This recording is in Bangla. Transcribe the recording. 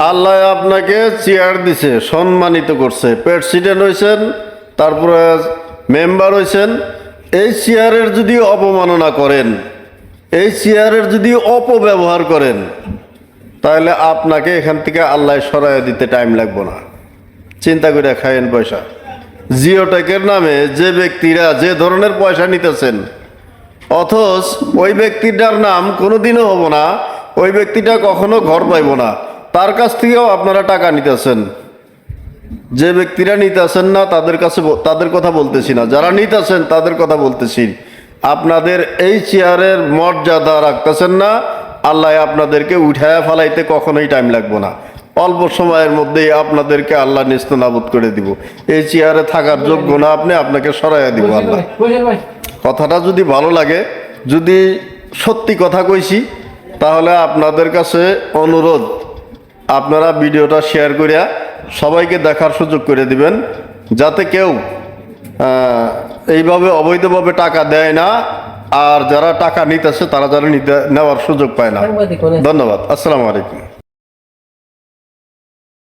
আল্লাহ আপনাকে চেয়ার দিছে, সম্মানিত করছে, প্রেসিডেন্ট হয়েছেন, তারপরে মেম্বার হয়েছেন। এই চেয়ারের যদি অবমাননা করেন, এই চেয়ারের যদি অপব্যবহার করেন, তাহলে আপনাকে এখান থেকে আল্লাহ সরাইয়া দিতে টাইম লাগবে না। চিন্তা করে খায়েন পয়সা। জিওটেকের নামে যে ব্যক্তিরা যে ধরনের পয়সা নিতেছেন, অথচ ওই ব্যক্তিটার নাম কোনোদিনও হবো না, ওই ব্যক্তিটা কখনো ঘর পাইব না, তার কাছ থেকেও আপনারা টাকা নিতেছেন। যে ব্যক্তিরা নিতেছেন না তাদের কাছে, তাদের কথা বলতেছি না, যারা নিতেছেন তাদের কথা বলতেছি। আপনাদের এই চেয়ারের মর্যাদা রাখতেছেন না, আল্লাহ আপনাদেরকে উঠায়া ফেলাইতে কখনোই টাইম লাগবে না। অল্প সময়ের মধ্যেই আপনাদেরকে আল্লাহ নিস্তেনাবুদ করে দিব। এই চেয়ারে থাকার যোগ্য না আপনি, আপনাকে সরাইয়া দিব আল্লাহ। কথাটা যদি ভালো লাগে, যদি সত্যি কথা কইছি, তাহলে আপনাদের কাছে অনুরোধ, আপনারা ভিডিওটা শেয়ার করিয়া সবাইকে দেখার সুযোগ করে দিবেন, যাতে কেউ এইভাবে অবৈধভাবে টাকা দেয় না, আর যারা টাকা নিতেছে তারা যারা নেওয়ার সুযোগ পায় না। ধন্যবাদ। আসসালামু আলাইকুম।